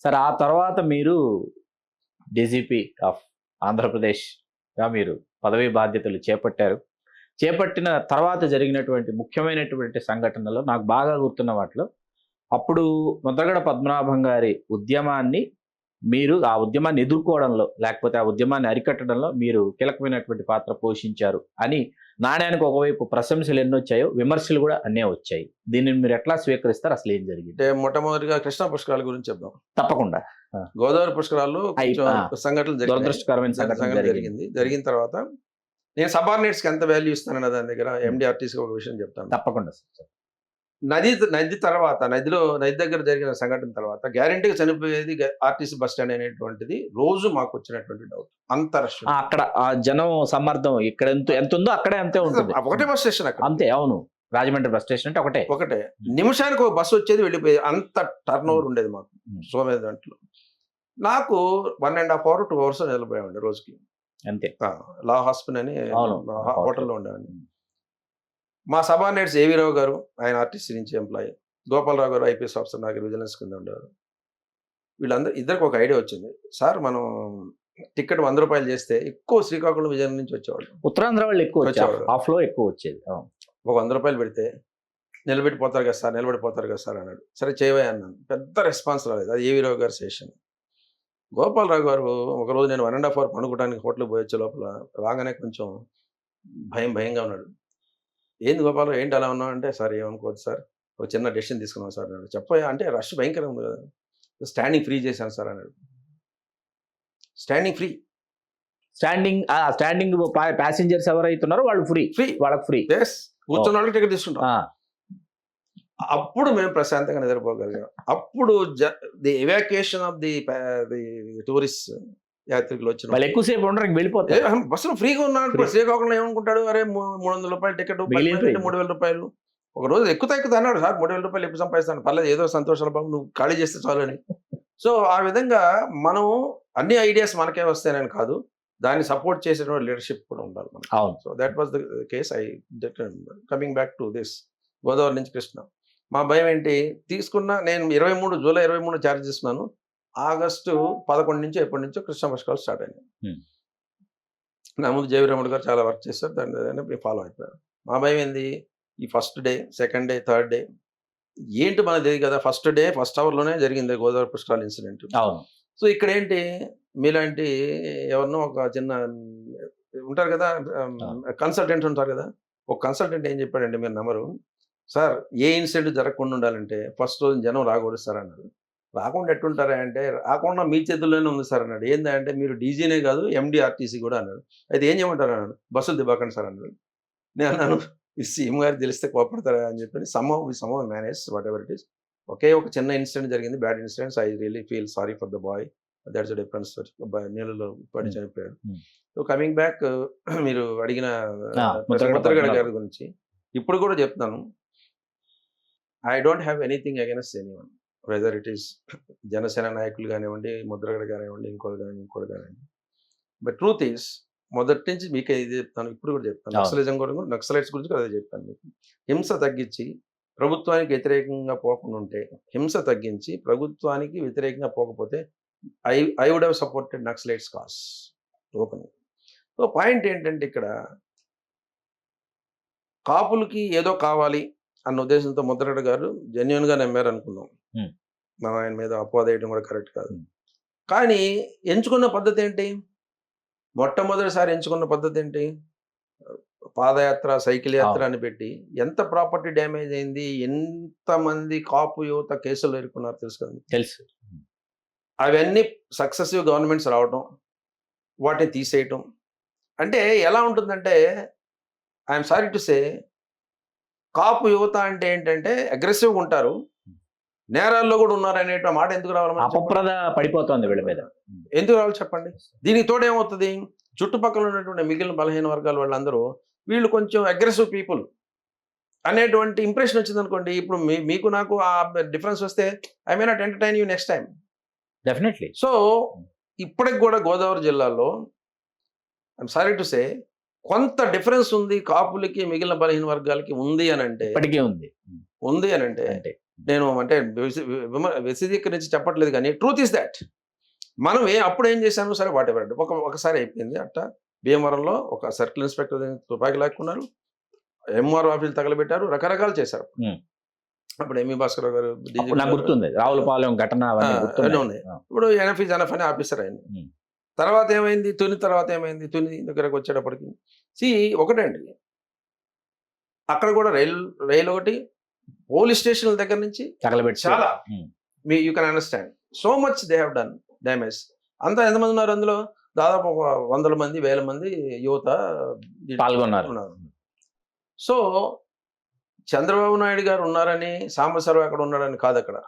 సరే ఆ తర్వాత మీరు డీజీపీ ఆఫ్ ఆంధ్రప్రదేశ్‌గా మీరు పదవీ బాధ్యతలు చేపట్టారు. చేపట్టిన తర్వాత జరిగినటువంటి ముఖ్యమైనటువంటి సంఘటనలో నాకు బాగా గుర్తున్న వాటిలో, అప్పుడు ముద్రగడ పద్మనాభం గారి ఉద్యమాన్ని మీరు ఆ ఉద్యమాన్ని ఎదుర్కోవడంలో, లేకపోతే ఆ ఉద్యమాన్ని అరికట్టడంలో మీరు కీలకమైనటువంటి పాత్ర పోషించారు అని నాణ్యానికి ఒకవైపు ప్రశంసలు ఎన్నొచ్చాయో, విమర్శలు కూడా అన్నే వచ్చాయి. దీనిని మీరు ఎట్లా స్వీకరిస్తారు? అసలు ఏం జరిగింది? అంటే మొట్టమొదటిగా కృష్ణా పుష్కరాల గురించి చెప్దాం. తప్పకుండా. ఆ! గోదావరి పుష్కరాల్లో కొంచెం ఆ! సంఘటనలు జరిగినాయి. దురదృష్టకరమైన సంఘటన సంఘటన జరిగింది. జరిగిన తర్వాత నేను సబార్డినేట్స్‌కి ఎంత వాల్యూ ఇస్తానన్న దాని దగ్గర ఎండీఆర్‌టీసీకి ఒక విషయం చెప్తాను. తప్పకుండా సార్. నది తర్వాత నది దగ్గర జరిగిన సంఘటన తర్వాత గ్యారంటీగా చనిపోయేది ఆర్టీసీ బస్ స్టాండ్ అనేటువంటిది రోజు మాకు వచ్చినటువంటి డౌట్. అంత రష్. అక్కడ ఆ జనం సమ్మర్దం ఇక్కడ ఎంత ఉందో అక్కడే అంతే ఉంటుంది. ఒకటే బస్ స్టేషన్ అక్కడ. అంతే, అవును. రాజమండ్రి బస్ స్టేషన్ అంటే ఒకటే. నిమిషానికి ఒక బస్సు వచ్చేది వెళ్ళిపోయేది. అంత టర్న్ ఓవర్ ఉండేది మాకు. సో మీద దాంట్లో నాకు 1.5 అవర్ 2 అవర్స్ నిలబోయామండి రోజుకి. అంతే. లా హాస్పిటల్ అని అవును. హోటల్లో ఉండేవాడిని. మా సబార్డినేట్స్ ఏవి రావు గారు, ఆయన ఆర్టీసీ నుంచి ఎంప్లాయీ. గోపాలరావు గారు ఐపీఎస్ ఆఫీసర్, నాకు విజిలెన్స్ కింద ఉండేవారు. వీళ్ళందరూ ఇద్దరికి ఒక ఐడియా వచ్చింది. సార్ మనం టికెట్ ₹100 చేస్తే ఎక్కువ శ్రీకాకుళం విజయనగరం నుంచి వచ్చేవాళ్ళు. ఉత్తరాంధ్ర వాళ్ళు ఎక్కువ వచ్చేవారు. ఆ ఫ్లో ఎక్కువ వచ్చేది. ఒక ₹100 పెడితే నిలబెట్టిపోతారు కదా సార్ అన్నాడు. సరే చేయవయ్యా అన్నాను. పెద్ద రెస్పాన్స్ రాలేదు. అది ఏవి రావు గారి సెషన్. గోపాలరావు గారు ఒకరోజు నేను 1.5 అవర్ పండుకోవడానికి హోటల్కి పోయి వచ్చే లోపల రాగానే కొంచెం భయంగా ఉన్నాడు. ఏంది గోపాలరావు ఏంటి అలా ఉన్నావు అంటే, సార్ ఏమనుకోవద్దు సార్, ఒక చిన్న డెసిషన్ తీసుకున్నాను సార్ అన్నాడు. చెప్పయ్యా అంటే, రష్ భయంకరంగా ఉంది కదా, స్టాండింగ్ ఫ్రీ చేశాను సార్ అన్నాడు. స్టాండింగ్ స్టాండింగ్ ప్యాసింజర్స్ ఎవరైతున్నారో వాళ్ళు వాళ్ళకి ఫ్రీ. కూర్చున్న వాళ్ళకి టికెట్ తీసుకుంటాం. అప్పుడు మేము ప్రశాంతంగా నిద్రపోగలిగాం. అప్పుడు the evacuation of the tourist యాత్రికులు వచ్చిన వాళ్ళు ఎక్కువసేపు ఉండరు, వెళ్ళిపోతారు. బస్సులు ఫ్రీగా ఉన్నాడు. శ్రీకాకుళం ఏమనుకుంటాడు, అరే ₹300 టికెట్, ₹3,000. ఒక రోజు ఎక్కుతా అన్నాడు. సార్ ₹3,000 ఎప్పుడు సంపాదిస్తాను, పర్లేదు ఏదో సంతోషాలు బాబు, నువ్వు ఖాళీ చేస్తే చాలు అని. సో ఆ విధంగా మనం అన్ని ఐడియాస్ మనకే వస్తాయని కాదు, దాన్ని సపోర్ట్ చేసేటువంటి లీడర్షిప్ కూడా ఉండాలి మనకి. So that was the case. Coming back to this Godavari నుంచి కృష్ణ, మా భయం ఏంటి, నేను జూలై 23 ఛార్జ్ చేస్తున్నాను. ఆగస్టు 11 నుంచి ఎప్పటి నుంచో కృష్ణ పుష్కరాలు స్టార్ట్ అయినాయి. నా ముందు జయవీరమణి గారు చాలా వర్క్ చేస్తారు, దాన్ని ఫాలో అయిపోయారు. మా భయం ఏంది, ఈ first day, second day, third day ఏంటి మనకు తెలియదు కదా. ఫస్ట్ అవర్లోనే జరిగింది గోదావరి పుష్కరాలు ఇన్సిడెంట్. సో ఇక్కడ ఏంటి, మీలాంటి ఎవరినో ఒక చిన్న ఉంటారు కదా, కన్సల్టెంట్ ఉంటారు కదా, ఒక కన్సల్టెంట్ ఏం చెప్పాడంటే, మీరు నమ్మరు సార్, ఏ ఇన్సిడెంట్ జరగకుండా ఉండాలంటే ఫస్ట్ రోజు జనం రాకూడదు సార్ అన్నాడు. రాకుండా ఎట్టుంటారా అంటే, రాకుండా మీ చేతుల్లోనే ఉంది సార్ అన్నాడు. ఏంటంటే మీరు డీజీనే కాదు ఎండీఆర్టీసీ కూడా అన్నాడు. అయితే ఏం చేయమంటారు అన్నాడు. బస్సులు దివ్వకండి సార్ అన్నాడు. నేను అన్నాను, ఈ సీఎం గారు తెలిస్తే కోపడతారా అని చెప్పి somehow manage whatever it is. ఒకే ఒక చిన్న ఇన్సిడెంట్ జరిగింది, bad incidents. I really feel sorry for the boy, that's the difference. నీళ్ళలో పడి చనిపోయాడు. సో కమింగ్ బ్యాక్, మీరు అడిగిన ముద్రగడ గారి గురించి ఇప్పుడు కూడా చెప్తాను. I don't have anything against anyone, whether it is Janasena నాయకులు కానివ్వండి, ముద్రగడ కానివ్వండి, ఇంకోటి కానివ్వండి. బట్ ట్రూత్ ఈస్, మొదటి నుంచి మీకే ఇది చెప్తాను, ఇప్పుడు కూడా చెప్తాను, నక్సలైట్స్ గురించి అదే చెప్పాను మీకు. హింస తగ్గించి ప్రభుత్వానికి వ్యతిరేకంగా పోకుండా ఉంటే, హింస తగ్గించి ప్రభుత్వానికి వ్యతిరేకంగా పోకపోతే I would have supported naxalites cause open. So point ఏంటంటే, ఇక్కడ కాపులకి ఏదో కావాలి అన్న ఉద్దేశంతో ముద్రగడ గారు జెన్యున్గా నమ్మారు అనుకుందాం. మనం ఆయన మీద అపోదేయడం కూడా కరెక్ట్ కాదు. కానీ ఎంచుకున్న పద్ధతి ఏంటి, మొట్టమొదటిసారి ఎంచుకున్న పద్ధతి ఏంటి, పాదయాత్ర, సైకిల్ యాత్ర అని పెట్టి ఎంత ప్రాపర్టీ డ్యామేజ్ అయింది, ఎంతమంది కాపు యువత కేసులు ఎదుర్కొన్నారు తెలుసు. అవన్నీ సక్సెసివ్ గవర్నమెంట్స్ రావటం, వాటిని తీసేయటం. అంటే ఎలా ఉంటుందంటే, ఐఎమ్ సారీ టు సే, కాపు యువత అంటే ఏంటంటే అగ్రెసివ్గా ఉంటారు, నేరాల్లో కూడా ఉన్నారు అనే మాట ఎందుకు రావాలి, పడిపోతుంది వీళ్ళ మీద, ఎందుకు రావాలి చెప్పండి. దీనికి తోడేమవుతుంది, చుట్టుపక్కల ఉన్నటువంటి మిగిలిన బలహీన వర్గాల వాళ్ళందరూ వీళ్ళు కొంచెం అగ్రెసివ్ పీపుల్ అనేటువంటి ఇంప్రెషన్ వచ్చింది అనుకోండి. ఇప్పుడు మీకు నాకు ఆ డిఫరెన్స్ వస్తే I may not entertain you next time, definitely. So ఇప్పటికి కూడా గోదావరి జిల్లాలో ఐఎమ్ సారీ టు సే కొంత డిఫరెన్స్ ఉంది, కాపులకి మిగిలిన బలహీన వర్గాలకి ఉంది అని అంటే, ఇప్పటికే ఉంది అని అంటే నేను అంటే విశదీకరించి చెప్పట్లేదు కానీ ట్రూత్ ఇస్ దాట్. మనం అప్పుడు ఏం చేశాము సరే వాటెవర్ అండి. ఒకసారి అయిపోయింది అట్ట. భీమవరంలో ఒక సర్కిల్ ఇన్స్పెక్టర్ తుపాకీ లాక్కున్నారు. MRO office తగలబెట్టారు. రకరకాలు చేశారు. అప్పుడు ఎంఈ భాస్కర్ గారు అప్పుడు నాకు గుర్తుంది రావులపాలెం ఘటన అవన్నీ అన్నీ గుర్తున్నాయి. ఉన్నాయి. ఇప్పుడు ఎనఫ్ ఈజ్ ఎనఫ్ అని ఆఫీసర్ అయింది. తర్వాత ఏమైంది తుని దగ్గరకు వచ్చేటప్పటికి ఒకటండి, అక్కడ కూడా రైలు ఒకటి, పోలీస్ స్టేషన్ల దగ్గర నుంచి తగలబెట్టి చాలా you can understand so much they have done damage. అంతా ఎంతమంది ఉన్నారు అందులో? దాదాపు ఒక 100 మంది 1000 మంది యువత పాల్గొన్నారు. సో చంద్రబాబు నాయుడు గారు ఉన్నారని సాంబశివరావు అక్కడ ఉన్నాడని కాదు. అక్కడ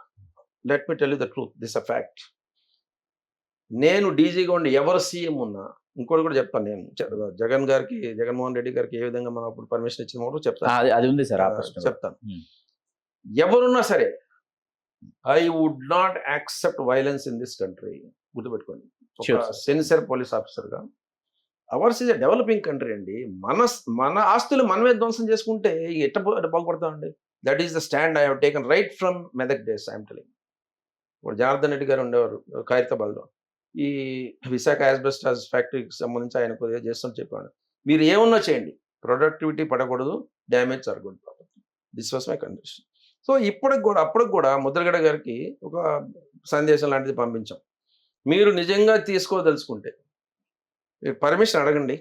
let me tell you the truth, this a fact. నేను డీజీగా ఉండి ఎవరు సీఎం ఉన్నా, ఇంకోటి కూడా చెప్తాను, నేను జగన్మోహన్ రెడ్డి గారికి ఏ విధంగా మనం అప్పుడు పర్మిషన్ ఇచ్చిన చెప్తాను. అది ఉంది సార్, చెప్తాను. ఎవరున్నా సరే I would not accept violence in this country. గుర్తుపెట్టుకోండి, సిన్సియర్ పోలీస్ ఆఫీసర్గా. Ours is a developing country అండి. మన ఆస్తులు మనమే ధ్వంసం చేసుకుంటే ఎట్ట బాగుపడతామండి? That is the stand I have taken right from Medak days. I'm telling. ఇప్పుడు జనార్దన్ రెడ్డి గారు ఉండేవారు ఖైరతాబాద్లో. ఈ విశాఖ యాస్బెస్టాస్ ఫ్యాక్టరీకి సంబంధించి ఆయన కొద్దిగా చేస్తామని చెప్పాడు. మీరు ఏమన్నా చేయండి, ప్రొడక్టివిటీ పడకూడదు, డ్యామేజ్ జరగకూడదు. This was my condition. So అప్పటికి కూడా ముద్రగడ గారికి ఒక సందేశం లాంటిది పంపించాం. మీరు నిజంగా తీసుకోదలుచుకుంటే పర్మిషన్ అడగండి,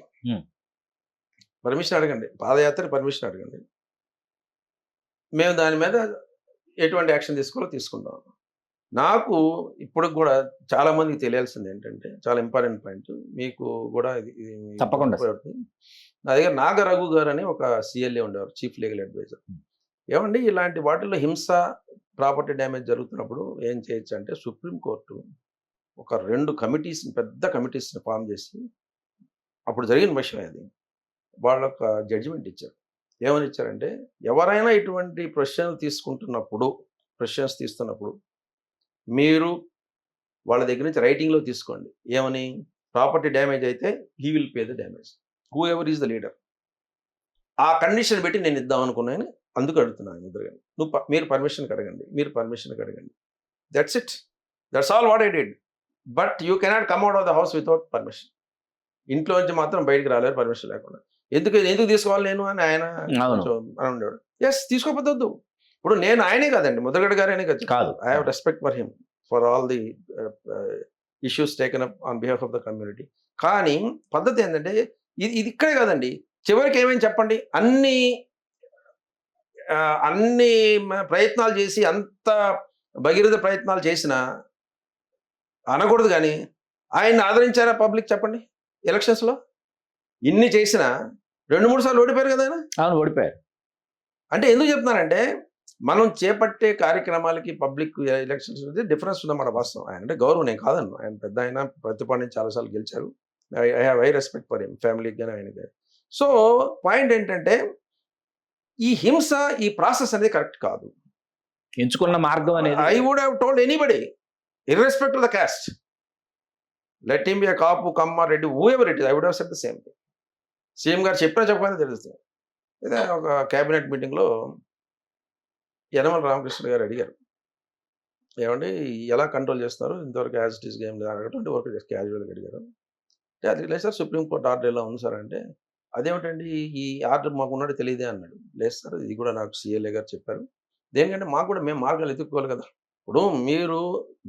పాదయాత్ర పర్మిషన్ అడగండి. మేము దాని మీద ఎటువంటి యాక్షన్ తీసుకోవాలో తీసుకుంటాం. నాకు ఇప్పుడు కూడా చాలా మందికి తెలియాల్సింది ఏంటంటే, చాలా ఇంపార్టెంట్ పాయింట్, మీకు కూడా ఇది తప్పకుండా. నా దగ్గర నాగరఘు గారు అని ఒక సిఎల్ఏ ఉండేవారు, చీఫ్ లీగల్ అడ్వైజర్. ఏమండి ఇలాంటి వాటిల్లో హింస, ప్రాపర్టీ డ్యామేజ్ జరుగుతున్నప్పుడు ఏం చేయొచ్చు అంటే, సుప్రీంకోర్టు ఒక 2 పెద్ద కమిటీస్ని ఫామ్ చేసి, అప్పుడు జరిగిన విషయం అది, వాళ్ళొక జడ్జిమెంట్ ఇచ్చారు. ఏమని ఇచ్చారంటే, ఎవరైనా ఇటువంటి ప్రొసెషన్స్ తీస్తున్నప్పుడు మీరు వాళ్ళ దగ్గర నుంచి రైటింగ్లో తీసుకోండి. ఏమని? ప్రాపర్టీ డ్యామేజ్ అయితే he will pay the damage, who ever is the leader. ఆ కండిషన్ పెట్టి నేను ఇద్దాం అనుకున్నాను. అందుకు అడుగుతున్నాను ఇద్దరు, మీరు పర్మిషన్ అడగండి. That's it, that's all what I did. But you cannot come out of the house without permission. ఇంట్లో నుంచి మాత్రం బయటికి రాలేరు పర్మిషన్ లేకుండా. ఎందుకు తీసుకోవాలి నేను అని ఆయన ఉండేవాడు. ఎస్, తీసుకోకపోతే వద్దు. ఇప్పుడు నేను ఆయనే కాదండి, ముద్రగడ గారే కాదు. I have respect for him for all the issues taken up on behalf of the community. కానీ పద్ధతి ఏంటంటే, ఇది ఇక్కడే కాదండి, చివరికి ఏమేమి చెప్పండి, అన్ని ప్రయత్నాలు చేసి, అంత భగీరథ ప్రయత్నాలు చేసినా అనకూడదు. కానీ ఆయన్ని ఆదరించారా పబ్లిక్? చెప్పండి. ఎలక్షన్స్లో ఇన్ని చేసినా 2-3 సార్లు ఓడిపోయారు కదా ఆయన. అవును, ఓడిపోయారు. అంటే ఎందుకు చెప్తున్నానంటే, మనం చేపట్టే కార్యక్రమాలకి పబ్లిక్ ఎలక్షన్స్ డిఫరెన్స్ ఉందన్నమాట. వాస్తవం. ఆయన అంటే గౌరవం, నేను కాదన్ను. ఆయన పెద్ద ఆయన, ప్రతిపాడు నుంచి చాలాసార్లు గెలిచారు. I have high respect for him, ఫ్యామిలీకి కానీ ఆయన కానీ. సో పాయింట్ ఏంటంటే, ఈ హింస, ఈ ప్రాసెస్ అనేది కరెక్ట్ కాదు. ఎంచుకున్న మార్గం అనేది I would have told anybody, irrespective of the caste, let him be a Kapu, Kamma, Reddy, whoever it is, I would have said the same thing. CM గారు చెప్పకపోయినా తెలుస్తుంది. ఇదే ఒక క్యాబినెట్ మీటింగ్లో యనమల రామకృష్ణ గారు అడిగారు, ఏమండి ఎలా కంట్రోల్ చేస్తున్నారు, ఇంతవరకు యాజ్ ఇట్ ఈస్ గేమ్ లేదు అడగటం వరకు క్యాజువల్గా అడిగారు. అంటే అది లేదు సార్, సుప్రీంకోర్టు ఆర్డర్ ఎలా ఉంది సార్ అంటే, అదేమిటండి ఈ ఆర్డర్ మాకు ఉన్నట్టు తెలియదే అన్నాడు. లేదు సార్, ఇది కూడా నాకు సిఎల్ఏ గారు చెప్పారు. దేనికంటే మాకు కూడా మేము మార్గాలు ఎత్తుక్కోవాలి కదా. ఇప్పుడు మీరు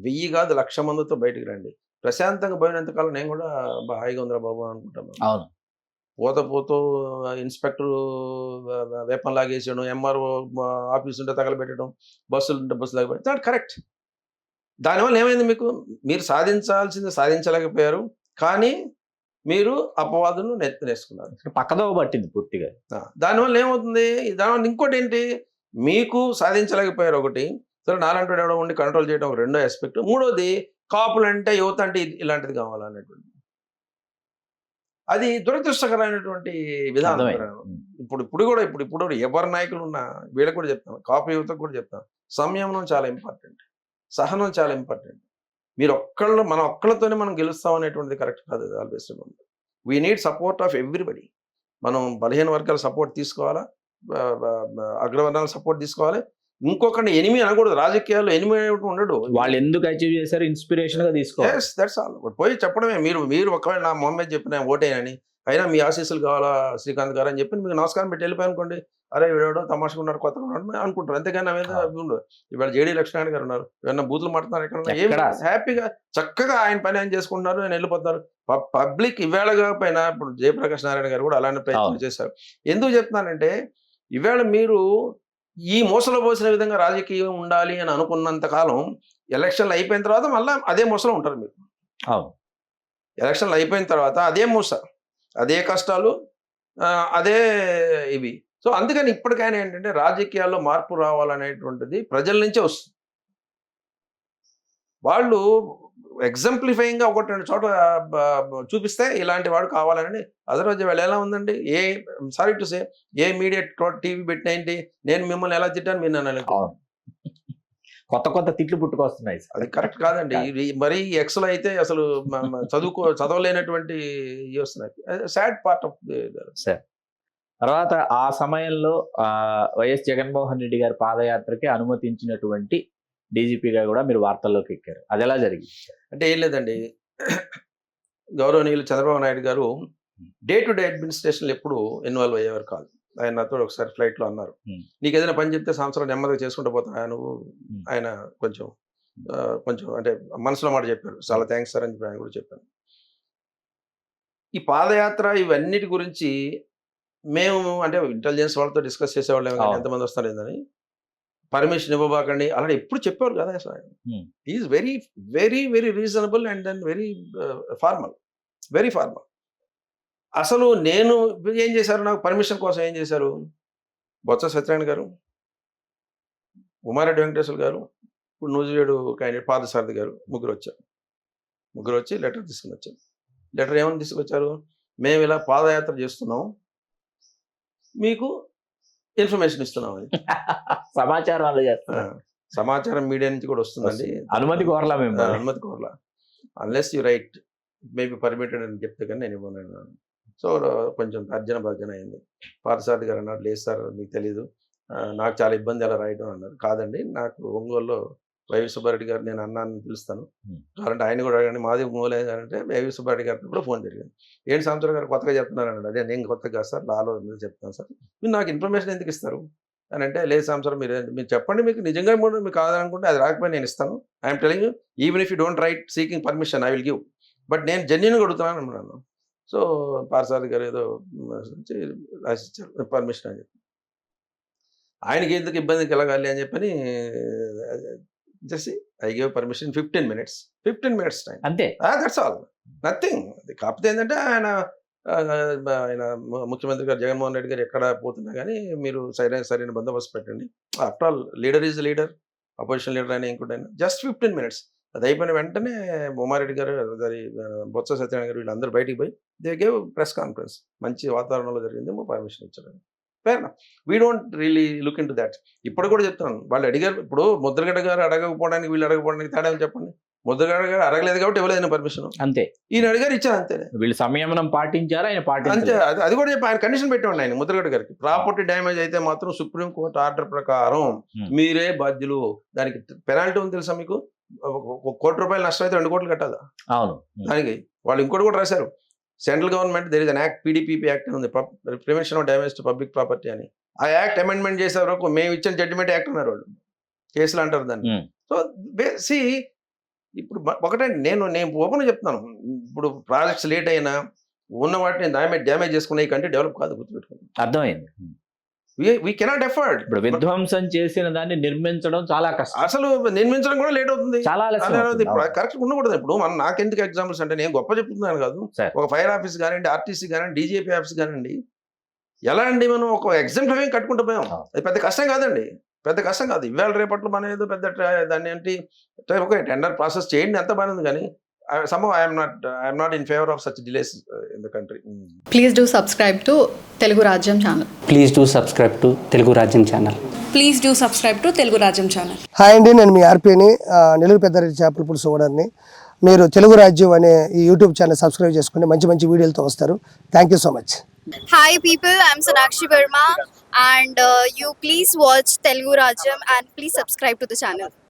1000 కాదు 1,00,000 మందితో బయటికి రండి, ప్రశాంతంగా పోయినంతకాలం నేను కూడా హాయిగా ఉందిరా బాబు అనుకుంటాను. అవును, పోతూ ఇన్స్పెక్టర్ వేపన్ లాగేసాడు, ఎంఆర్ఓ ఆఫీస్ ఉంటే తగలబెట్టడం, బస్సులు ఉంటే బస్సు లాగబెట్టడం, దాట్ కరెక్ట్. దానివల్ల ఏమైంది? మీరు సాధించాల్సింది సాధించలేకపోయారు, కానీ మీరు అపవాదును నెత్తినేసుకున్నారు, పక్కదోవ పట్టింది పూర్తిగా. దానివల్ల ఏమవుతుంది? దానివల్ల ఇంకోటి ఏంటి, మీకు సాధించలేకపోయారు ఒకటి, సరే నాలంటూ ఎవడో ఉండి కంట్రోల్ చేయడం ఒక రెండో ఆస్పెక్ట్. మూడోది, కాపులు అంటే యువత అంటే ఇలాంటిది కావాలనేటువంటి, అది దురదృష్టకరమైనటువంటి విధానం. ఇప్పుడు కూడా ఎవరి నాయకులు ఉన్నా వీళ్ళకి కూడా చెప్తాను, కాపు యువతకు కూడా చెప్తాను, సంయమనం చాలా ఇంపార్టెంట్, సహనం చాలా ఇంపార్టెంట్. మన ఒక్కళ్ళతోనే మనం గెలుస్తాం అనేటువంటిది కరెక్ట్ కాదు. Always we need support of everybody. మనం బలహీన వర్గాల సపోర్ట్ తీసుకోవాలా, అగ్రవర్ణాల సపోర్ట్ తీసుకోవాలి, ఇంకొకరిని ఎనిమి అనకూడదు. రాజకీయాల్లో ఎనిమి ఉండడు. వాళ్ళు ఎందుకు అచీవ్ చేశారు ఇన్స్పిరేషన్ గా తీసుకోవాలి. That's all. పోయి చెప్పడమే. మీరు ఒకవేళ నా మొహం మీద చెప్పిన ఓటేనని, అయినా మీ ఆశీస్సులు కావాలా శ్రీకాంత్ గారు అని చెప్పి మీకు నమస్కారం పెట్టి వెళ్ళిపోయి అనుకోండి. అరే వీడెవడో తమాషగా ఉన్నాడు, కొత్తగా ఉన్నాడు అనుకుంటారు. అంతేగాని నా మీద ఉండదు. ఇవాళ జేడీ లక్ష్మణ్ గారు ఉన్నారు, ఏమన్నా బూతులు మాట్లాడుతున్నారు, ఎక్కడ ఏం హ్యాపీగా చక్కగా ఆయన పని ఆయన చేసుకుంటున్నారు, ఆయన వెళ్ళిపోతున్నారు. పబ్లిక్ ఇవాళ కాకపోయినా ఇప్పుడు జయప్రకాష్ నారాయణ గారు కూడా అలాంటి ప్రయత్నం చేశారు. ఎందుకు చెప్తున్నానంటే ఇవాళ మీరు ఈ మోసలో పోసిన విధంగా రాజకీయం ఉండాలి అని అనుకున్నంత కాలం ఎలక్షన్లు అయిపోయిన తర్వాత మళ్ళీ అదే మోసలో ఉంటారు మీరు. ఎలక్షన్లు అయిపోయిన తర్వాత అదే మోస, అదే కష్టాలు, అదే ఇవి. సో అందుకని ఇప్పటికైనా ఏంటంటే రాజకీయాల్లో మార్పు రావాలనేటువంటిది ప్రజల నుంచే వస్తుంది. వాళ్ళు ఎగ్జాంప్లిఫైయింగ్గా ఒకటి రెండు చోట్ల చూపిస్తే ఇలాంటి వాడు కావాలని. అదర్వైజ్ వాళ్ళు ఎలా ఉందండి, సారీ టు సే, ఏ మీడియా టీవీ పెట్టినేంటి, నేను మిమ్మల్ని ఎలా తిట్టాను మీరు నన్ను కొత్త కొత్త తిట్లు పుట్టుకొస్తున్నాయి. అది కరెక్ట్ కాదండి. మరి ఎక్స్లో అయితే అసలు చదవలేనటువంటి ఇవి వస్తున్నాయి. Sad part of sir. తర్వాత ఆ సమయంలో వైఎస్ జగన్మోహన్ రెడ్డి గారి పాదయాత్రకి అనుమతించినటువంటి డీజీపీగా కూడా మీరు వార్తల్లోకి ఎక్కారు. అది ఎలా జరిగింది? అంటే ఏం లేదండి, గౌరవనీయులు చంద్రబాబు నాయుడు గారు డే టు డే అడ్మినిస్ట్రేషన్లో ఎప్పుడు ఇన్వాల్వ్ అయ్యేవారు కాదు. ఆయన నాతో ఒకసారి ఫ్లైట్లో అన్నారు, నీకు ఏదైనా పని చెప్తే సంవత్సరం నెమ్మదిగా చేసుకుంటూ పోతాను నువ్వు. ఆయన కొంచెం అంటే మనసులో మాట చెప్పారు. చాలా థ్యాంక్స్ సార్ అని చెప్పి ఆయన కూడా చెప్పాను. ఈ పాదయాత్ర ఇవన్నిటి గురించి మేము అంటే ఇంటెలిజెన్స్ వాళ్ళతో డిస్కస్ చేసేవాళ్ళం, ఎంతమంది వస్తారు ఏందని. పర్మిషన్ ఇవ్వబాకండి అలాంటి ఎప్పుడు చెప్పేవారు కదా అసలు. Is very very very reasonable and then very formal. అసలు నేను ఏం చేశారు, నాకు పర్మిషన్ కోసం ఏం చేశారు, బొత్స సత్యనారాయణ గారు, ఉమారెడ్డి వెంకటేశ్వర గారు, ఇప్పుడు నూజివేడు క్యాండిడేట్ పార్థసారథి గారు, ముగ్గురు వచ్చి లెటర్ తీసుకుని వచ్చారు. లెటర్ ఏమని తీసుకొచ్చారు, మేము ఇలా పాదయాత్ర చేస్తున్నాం, మీకు ఇన్ఫర్మేషన్ ఇస్తున్నామని. సమాచారం వాళ్ళు చేస్తున్నారు. సమాచారం మీడియా నుంచి కూడా వస్తుందండి. అనుమతి కోరలా మేము, అనుమతి కోరలా. Unless you write maybe permitted అని చెప్తే కానీ నేను ఇవ్వను. సో కొంచెం భర్జన అయింది. పార్థసారథి గారు అన్నారు, లేదు సార్ మీకు తెలీదు, నాకు చాలా ఇబ్బంది అలా రాయడం అన్నారు. కాదండి, నాకు ఒంగోలులో వైవి సుబ్బారెడ్డి గారు నేను అన్నాన్ని పిలుస్తాను, కావాలంటే ఆయన కూడా అడగండి, మాది ఒంగోలు అంటే వైవి సుబ్బారెడ్డి గారికి కూడా ఫోన్ జరిగింది. ఏంటి సంవత్సరం గారు కొత్తగా చెప్తున్నారు అన్నాడు. అదే నేను కొత్తగా కాదు సార్, లాలో చెప్తాను సార్, మీరు నాకు ఇన్ఫర్మేషన్ ఎందుకు ఇస్తారు అని అంటే, లేదు సంవత్సరం మీరు చెప్పండి, మీకు నిజంగా మీకు కాదనుకుంటే అది రాకపోయి నేను ఇస్తాను. I'm telling you, even if you don't write seeking permission I will give, but నేను జెన్యూన్గా అడుగుతున్నాను అన్నాను. సో పార్థసారథి గారు ఏదో రాసిచ్చారు పర్మిషన్ అని చెప్పి. ఆయనకి ఎందుకు ఇబ్బంది కలగాలి అని చెప్పని చేసి I give permission 15 minutes time, అంతే. That's all, nothing. కాకపోతే ఏంటంటే ఆయన ముఖ్యమంత్రి గారు జగన్మోహన్ రెడ్డి గారు ఎక్కడ పోతున్నా కానీ మీరు సరైన బందోబస్తు పెట్టండి. After all leader is leader, opposition leader అయినా ఇంకోటైనా. Just 15 minutes. అది అయిపోయిన వెంటనే ఉమారెడ్డి గారు, బొత్స సత్యనారాయణ గారు వీళ్ళందరూ బయటికి పోయి దే గేవ్ ప్రెస్ కాన్ఫరెన్స్. మంచి వాతావరణంలో జరిగింది, పర్మిషన్ ఇచ్చారు. Fair, we don't really look in to that. ఇప్పుడు కూడా చెప్తున్నాను, వాళ్ళు అడిగారు. ఇప్పుడు ముద్రగడ్డ గారు అడగకపోవడానికి వీళ్ళు అడగకపోవడానికి తేడా చెప్పండి. ముద్రగడ్డ గారు అడగలేదు కాబట్టి ఇవ్వలేదు పర్మిషన్, అంతే. ఈయన అడిగారు, ఇచ్చారు, అంతే. వీళ్ళు సంయమనం పాటించారు, ఆయన అంతే. అది కూడా చెప్పి ఆయన కండిషన్ పెట్టేవాడు ఆయన ముద్రగడ్డ గారికి. ప్రాపర్టీ డ్యామేజ్ అయితే మాత్రం సుప్రీంకోర్టు ఆర్డర్ ప్రకారం మీరే బాధ్యులు. దానికి పెనాల్టీ ఉంది తెలుసా మీకు, ₹1 కోటి నష్టం అయితే 2 కోట్లు కట్టాలి. అవును, దానికి వాళ్ళు ఇంకోటి కూడా రాశారు. Central government there is an act, PDPP act ఉంది, prevention of damage to public property అని. ఆ యాక్ట్ అమెండ్మెంట్ చేసే వరకు మేము ఇచ్చిన జడ్జిమెంట్ యాక్ట్ అన్నారు వాళ్ళు, కేసులు అంటారు దాన్ని. సో సి ఇప్పుడు ఒకటండి, నేను ఓపెన్గా చెప్తున్నాను, ఇప్పుడు ప్రాజెక్ట్స్ లేట్ అయినా ఉన్న వాటిని డ్యామేజ్ చేసుకునే కంటే డెవలప్ కాదు, గుర్తుపెట్టుకోండి. అర్థమైంది. we cannot afford. ఇప్పుడు విధ్వంసం చేసిన దాన్ని నిర్మించడం చాలా కష్టం. అసలు నిర్మించడం కూడా లేట్ అవుతుంది, చాలా కరెక్ట్ ఉండకూడదు. ఇప్పుడు మనం నాకెందుకు ఎగ్జాంపుల్స్ అంటే, నేను గొప్ప చెప్తున్నాను కాదు, ఒక ఫైర్ ఆఫీస్ కానివ్వండి, ఆర్టీసీ కానివ్వండి, DGP ఆఫీస్ కానివ్వండి, ఎలా అండి మనం ఒక ఎగ్జాంపుల్ కట్టుకుంటూ పోయాం. అది పెద్ద కష్టం కాదండి, పెద్ద కష్టం కాదు. ఇవాళ రేపట్లో మన ఏదో పెద్ద దాన్ని ఏంటి ఒక టెండర్ ప్రాసెస్ చేయండి, ఎంత బాగానే ఉంది. కానీ somehow I am not in favor of such delays in the country. Please do subscribe to Telugu Rajyam channel. Please do subscribe to Telugu Rajyam channel. Please do subscribe to Telugu Rajyam channel. Hi అండి, నేను మీ ఆర్పీని, నెల్లూరు పెద్దారెడ్డి చేపల పులుసు ఓనర్ని. మీరు తెలుగు రాజ్యం అనే ఈ YouTube channel subscribe చేసుకుని మంచి వీడియోలతో వస్తారు. Thank you so much. Hi people, I'm Sonakshi Verma. and you please watch Telugu Rajyam and please subscribe to the channel.